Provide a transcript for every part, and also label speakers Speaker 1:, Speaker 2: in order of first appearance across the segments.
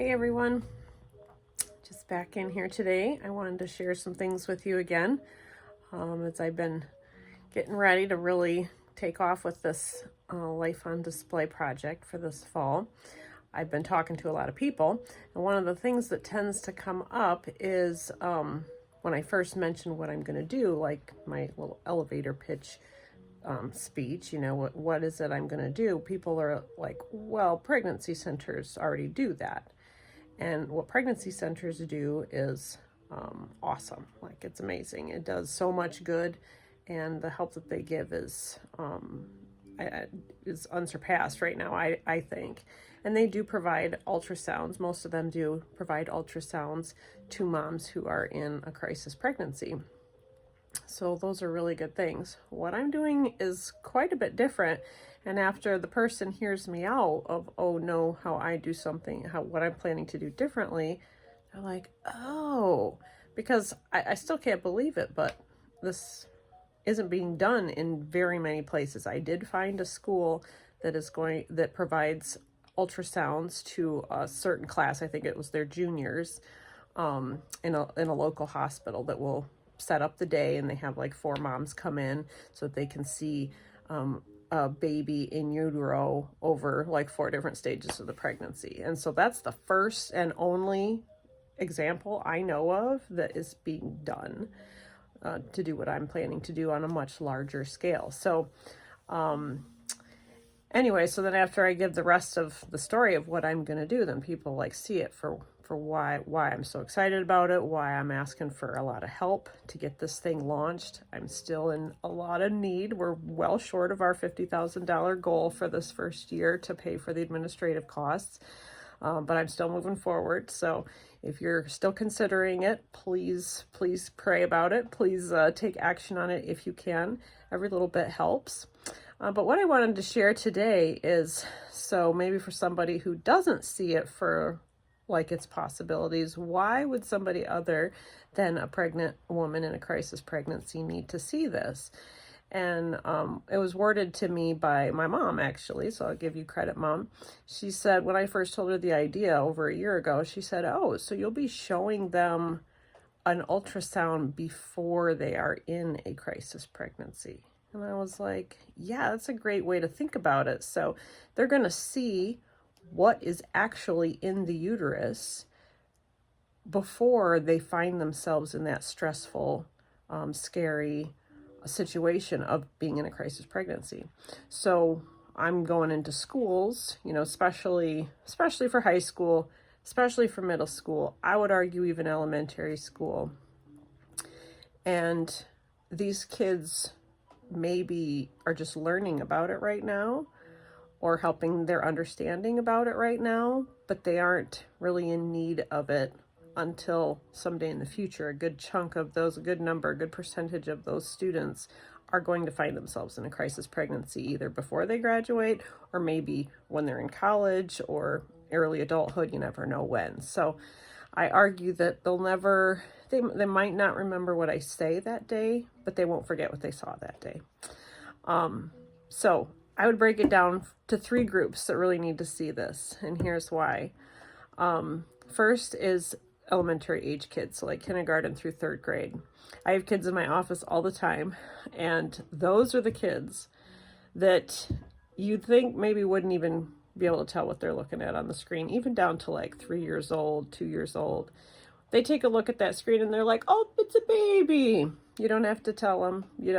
Speaker 1: Hey everyone, just back in here today. I wanted to share some things with you again as I've been getting ready to really take off with this Life on Display project for this fall. I've been talking to a lot of people, and one of the things that tends to come up is when I first mention what I'm going to do, like my little elevator pitch speech, what is it I'm going to do? People are like, well, pregnancy centers already do that. And what pregnancy centers do is awesome. Like, it's amazing. It does so much good, and the help that they give is unsurpassed right now, I think. And they do provide ultrasounds. Most of them do provide ultrasounds to moms who are in a crisis pregnancy. So those are really good things. What I'm doing is quite a bit different. And after the person hears me out of, oh no, how I do something, what I'm planning to do differently, they're like, oh, because I still can't believe it, but this isn't being done in very many places. I did find a school that provides ultrasounds to a certain class. I think it was their juniors, in a local hospital that will set up the day, and they have like 4 moms come in so that they can see a baby in utero over like 4 different stages of the pregnancy. And so that's the first and only example I know of that is being done to do what I'm planning to do on a much larger scale. So anyway, so then after I give the rest of the story of what I'm going to do, then people like see it for why I'm so excited about it, why I'm asking for a lot of help to get this thing launched. I'm still in a lot of need. We're well short of our $50,000 goal for this first year to pay for the administrative costs, but I'm still moving forward. So if you're still considering it, please pray about it. Please take action on it if you can. Every little bit helps. But what I wanted to share today is, so maybe for somebody who doesn't see it for like its possibilities, why would somebody other than a pregnant woman in a crisis pregnancy need to see this? And it was worded to me by my mom, actually, so I'll give you credit, Mom. She said, when I first told her the idea over a year ago, she said, oh, so you'll be showing them an ultrasound before they are in a crisis pregnancy. And I was like, yeah, that's a great way to think about it. So they're going to see what is actually in the uterus before they find themselves in that stressful, scary situation of being in a crisis pregnancy. So I'm going into schools, especially for high school, especially for middle school. I would argue even elementary school. And these kids maybe are just learning about it right now, or helping their understanding about it right now, but they aren't really in need of it until someday in the future. A good chunk of those, a good percentage of those students are going to find themselves in a crisis pregnancy either before they graduate, or maybe when they're in college or early adulthood. You never know when. So I argue that they might not remember what I say that day, but they won't forget what they saw that day. So I would break it down to 3 groups that really need to see this, and here's why. First is elementary age kids, so like kindergarten through 3rd grade. I have kids in my office all the time, and those are the kids that you'd think maybe wouldn't even be able to tell what they're looking at on the screen, even down to like 3 years old, 2 years old. They take a look at that screen and they're like, oh, it's a baby. You don't have to tell them. You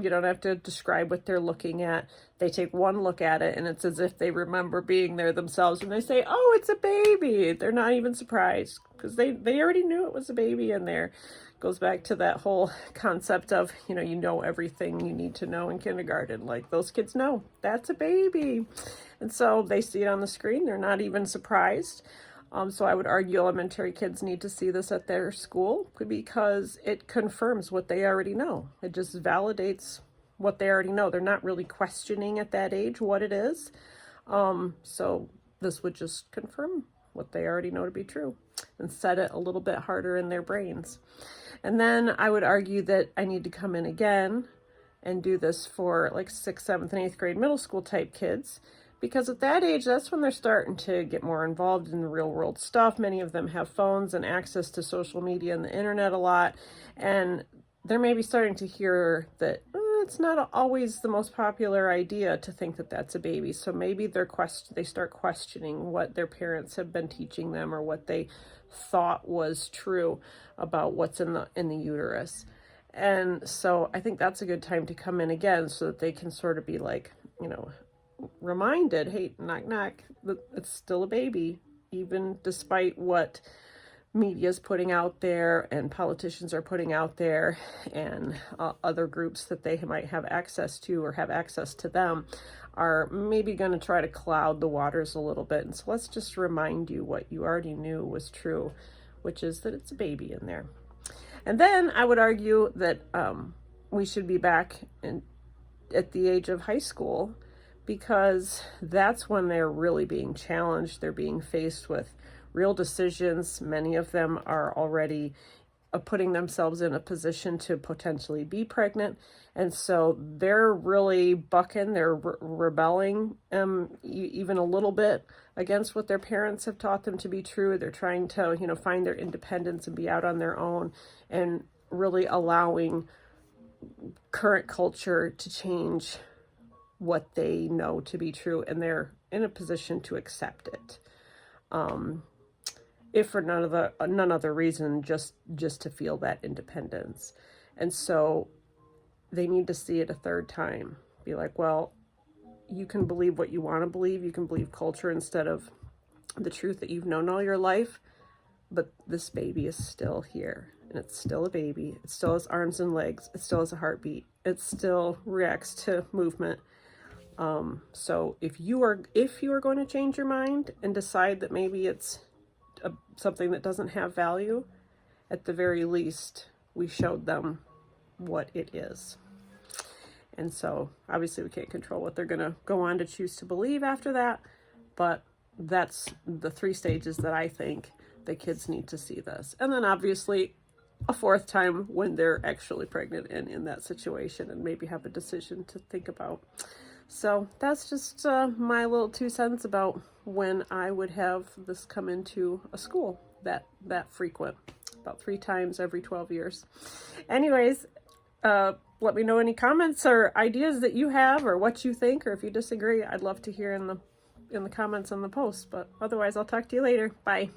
Speaker 1: don't have to describe what they're looking at. They take one look at it, and it's as if they remember being there themselves, and they say, oh, it's a baby. They're not even surprised because they already knew it was a baby in there. Goes back to that whole concept of, you know everything you need to know in kindergarten. Like, those kids know that's a baby. And so they see it on the screen. They're not even surprised. So I would argue elementary kids need to see this at their school because it confirms what they already know. It just validates what they already know. They're not really questioning at that age what it is. So this would just confirm what they already know to be true and set it a little bit harder in their brains. And then I would argue that I need to come in again and do this for like 6th, 7th, and 8th grade middle school type kids, Because at that age, that's when they're starting to get more involved in the real world stuff. Many of them have phones and access to social media and the internet a lot. And they're maybe starting to hear that it's not always the most popular idea to think that that's a baby. So maybe they start questioning what their parents have been teaching them or what they thought was true about what's in the uterus. And so I think that's a good time to come in again so that they can sort of be like, reminded, hey, knock, knock, it's still a baby, even despite what media is putting out there and politicians are putting out there and other groups that they might have access to or have access to them are maybe going to try to cloud the waters a little bit. And so let's just remind you what you already knew was true, which is that it's a baby in there. And then I would argue that we should be back at the age of high school, because that's when they're really being challenged. They're being faced with real decisions. Many of them are already putting themselves in a position to potentially be pregnant. And so they're really bucking, they're rebelling even a little bit against what their parents have taught them to be true. They're trying to, find their independence and be out on their own, and really allowing current culture to change what they know to be true, and they're in a position to accept it. If for none other reason, just to feel that independence. And so they need to see it a third time. Be like, well, you can believe what you want to believe. You can believe culture instead of the truth that you've known all your life. But this baby is still here, and it's still a baby. It still has arms and legs. It still has a heartbeat. It still reacts to movement. So if you are going to change your mind and decide that maybe it's something that doesn't have value, at the very least, we showed them what it is. And so obviously we can't control what they're going to go on to choose to believe after that, but that's the 3 stages that I think the kids need to see this. And then obviously a 4th time when they're actually pregnant and in that situation, and maybe have a decision to think about. So that's just my little 2 cents about when I would have this come into a school that frequent, about 3 times every 12 years. Anyways, let me know any comments or ideas that you have, or what you think, or if you disagree. I'd love to hear in the comments on the post. But otherwise, I'll talk to you later. Bye.